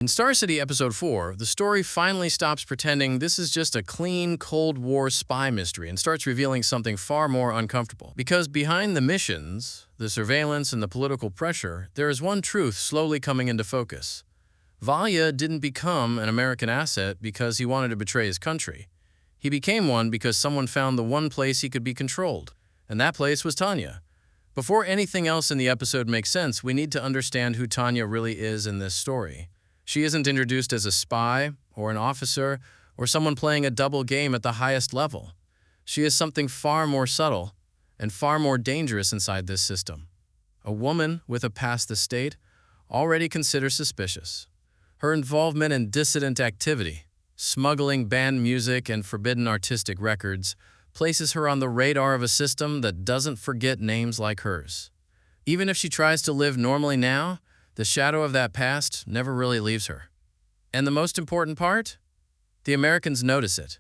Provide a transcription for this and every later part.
In Star City Episode 4, the story finally stops pretending this is just a clean Cold War spy mystery and starts revealing something far more uncomfortable. Because behind the missions, the surveillance, and the political pressure, there is one truth slowly coming into focus. Valya didn't become an American asset because he wanted to betray his country. He became one because someone found the one place he could be controlled, and that place was Tanya. Before anything else in the episode makes sense, we need to understand who Tanya really is in this story. She isn't introduced as a spy, or an officer, or someone playing a double game at the highest level. She is something far more subtle and far more dangerous inside this system. A woman with a past the state, already considered suspicious. Her involvement in dissident activity, smuggling banned music and forbidden artistic records, places her on the radar of a system that doesn't forget names like hers. Even if she tries to live normally now, the shadow of that past never really leaves her. And the most important part? The Americans notice it.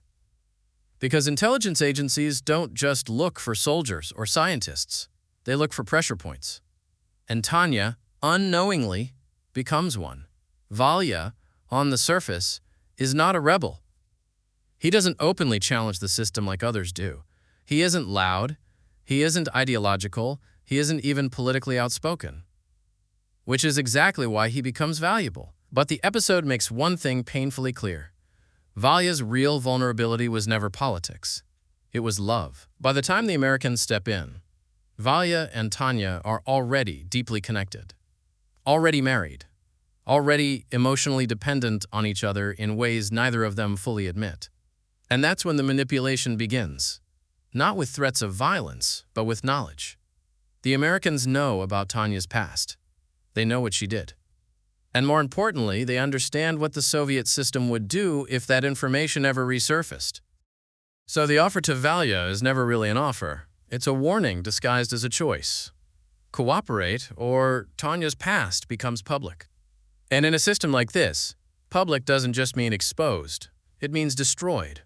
Because intelligence agencies don't just look for soldiers or scientists. They look for pressure points. And Tanya, unknowingly, becomes one. Valya, on the surface, is not a rebel. He doesn't openly challenge the system like others do. He isn't loud. He isn't ideological. He isn't even politically outspoken. Which is exactly why he becomes valuable. But the episode makes one thing painfully clear. Valya's real vulnerability was never politics. It was love. By the time the Americans step in, Valya and Tanya are already deeply connected, already married, already emotionally dependent on each other in ways neither of them fully admit. And that's when the manipulation begins. Not with threats of violence, but with knowledge. The Americans know about Tanya's past. They know what she did. And more importantly, they understand what the Soviet system would do if that information ever resurfaced. So the offer to Valya is never really an offer. It's a warning disguised as a choice. Cooperate, or Tanya's past becomes public. And in a system like this, public doesn't just mean exposed. It means destroyed.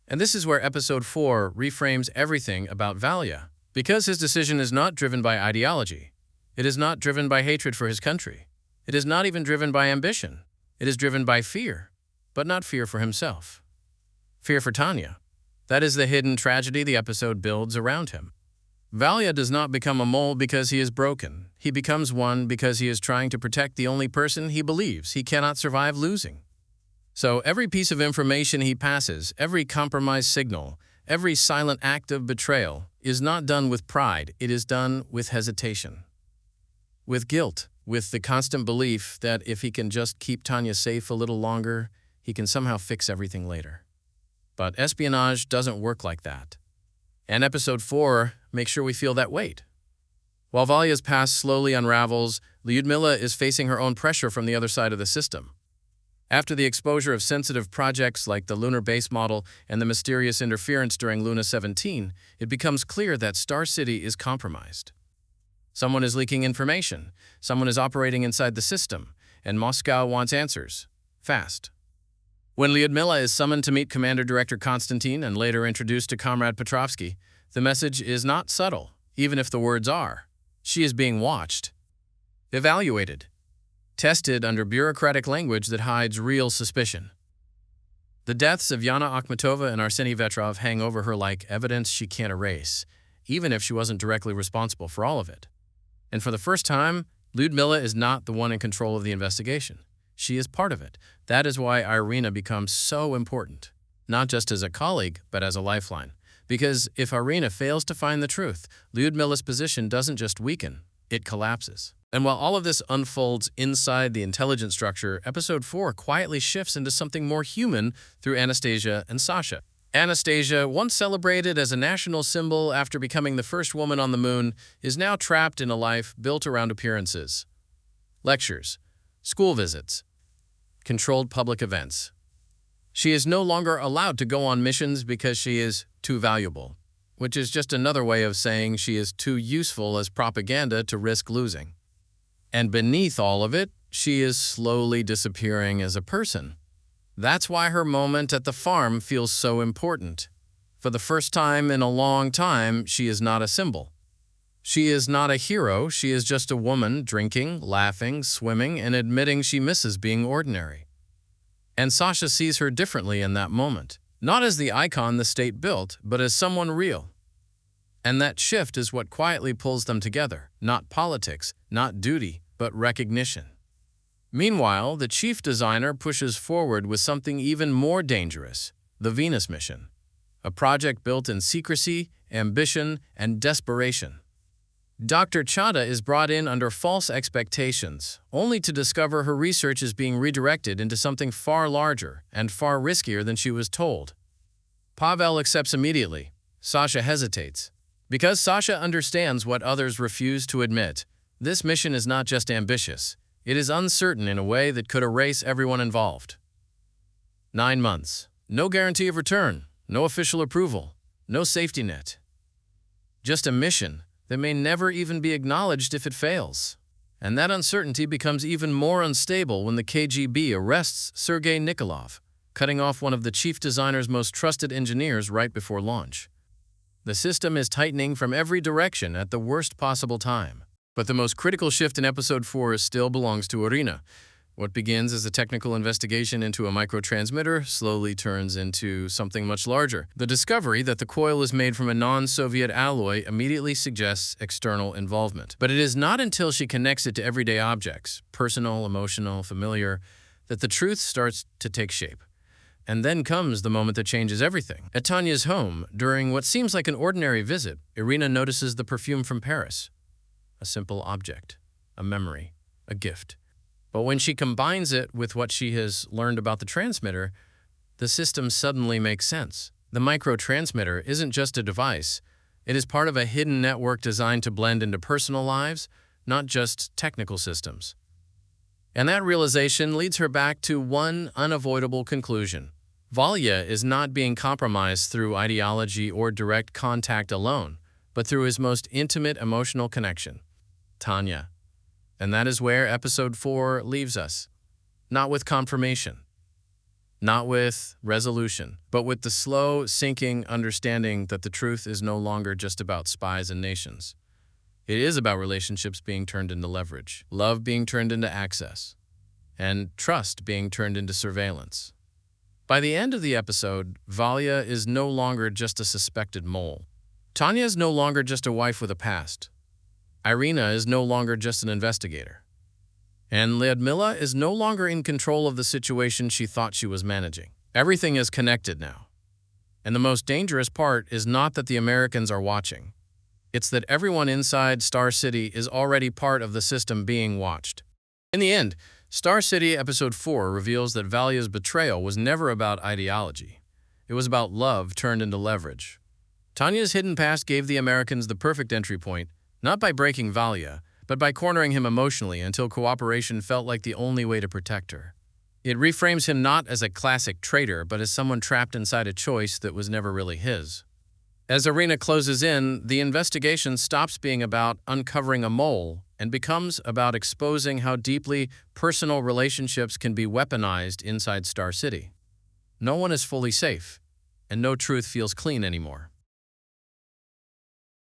And this is where Episode 4 reframes everything about Valya. Because his decision is not driven by ideology. It is not driven by hatred for his country. It is not even driven by ambition. It is driven by fear, but not fear for himself. Fear for Tanya. That is the hidden tragedy the episode builds around him. Valya does not become a mole because he is broken. He becomes one because he is trying to protect the only person he believes he cannot survive losing. So every piece of information he passes, every compromise signal, every silent act of betrayal is not done with pride. It is done with hesitation. With guilt, with the constant belief that if he can just keep Tanya safe a little longer, he can somehow fix everything later. But espionage doesn't work like that. And Episode 4 makes sure we feel that weight. While Valya's past slowly unravels, Lyudmilla is facing her own pressure from the other side of the system. After the exposure of sensitive projects like the lunar base model and the mysterious interference during Luna 17, it becomes clear that Star City is compromised. Someone is leaking information, someone is operating inside the system, and Moscow wants answers, fast. When Lyudmilla is summoned to meet Commander Director Konstantin and later introduced to Comrade Petrovsky, the message is not subtle, even if the words are. She is being watched, evaluated, tested under bureaucratic language that hides real suspicion. The deaths of Yana Akhmatova and Arseny Vetrov hang over her like evidence she can't erase, even if she wasn't directly responsible for all of it. And for the first time, Lyudmilla is not the one in control of the investigation. She is part of it. That is why Irina becomes so important, not just as a colleague, but as a lifeline. Because if Irina fails to find the truth, Lyudmilla's position doesn't just weaken, it collapses. And while all of this unfolds inside the intelligence structure, Episode 4 quietly shifts into something more human through Anastasia and Sasha. Anastasia, once celebrated as a national symbol after becoming the first woman on the moon, is now trapped in a life built around appearances. Lectures, school visits, controlled public events. She is no longer allowed to go on missions because she is too valuable, which is just another way of saying she is too useful as propaganda to risk losing. And beneath all of it, she is slowly disappearing as a person. That's why her moment at the farm feels so important. For the first time in a long time, she is not a symbol. She is not a hero, she is just a woman drinking, laughing, swimming, and admitting she misses being ordinary. And Sasha sees her differently in that moment, not as the icon the state built, but as someone real. And that shift is what quietly pulls them together, not politics, not duty, but recognition. Meanwhile, the chief designer pushes forward with something even more dangerous, the Venus mission, a project built in secrecy, ambition, and desperation. Dr. Chadha is brought in under false expectations, only to discover her research is being redirected into something far larger and far riskier than she was told. Pavel accepts immediately. Sasha hesitates. Because Sasha understands what others refuse to admit, this mission is not just ambitious, it is uncertain in a way that could erase everyone involved. 9 months. No guarantee of return, no official approval, no safety net. Just a mission that may never even be acknowledged if it fails. And that uncertainty becomes even more unstable when the KGB arrests Sergei Nikolov, cutting off one of the chief designer's most trusted engineers right before launch. The system is tightening from every direction at the worst possible time. But the most critical shift in Episode 4 still belongs to Irina. What begins as a technical investigation into a microtransmitter slowly turns into something much larger. The discovery that the coil is made from a non-Soviet alloy immediately suggests external involvement. But it is not until she connects it to everyday objects, personal, emotional, familiar, that the truth starts to take shape. And then comes the moment that changes everything. At Tanya's home, during what seems like an ordinary visit, Irina notices the perfume from Paris. A simple object, a memory, a gift. But when she combines it with what she has learned about the transmitter, the system suddenly makes sense. The microtransmitter isn't just a device. It is part of a hidden network designed to blend into personal lives, not just technical systems. And that realization leads her back to one unavoidable conclusion. Valya is not being compromised through ideology or direct contact alone, but through his most intimate emotional connection, Tanya. And that is where Episode 4 leaves us. Not with confirmation, not with resolution, but with the slow, sinking understanding that the truth is no longer just about spies and nations. It is about relationships being turned into leverage, love being turned into access, and trust being turned into surveillance. By the end of the episode, Valya is no longer just a suspected mole. Tanya is no longer just a wife with a past. Irina is no longer just an investigator. And Lyudmilla is no longer in control of the situation she thought she was managing. Everything is connected now. And the most dangerous part is not that the Americans are watching. It's that everyone inside Star City is already part of the system being watched. In the end, Star City Episode 4 reveals that Valya's betrayal was never about ideology. It was about love turned into leverage. Tanya's hidden past gave the Americans the perfect entry point, not by breaking Valya, but by cornering him emotionally until cooperation felt like the only way to protect her. It reframes him not as a classic traitor, but as someone trapped inside a choice that was never really his. As Irina closes in, the investigation stops being about uncovering a mole and becomes about exposing how deeply personal relationships can be weaponized inside Star City. No one is fully safe, and no truth feels clean anymore.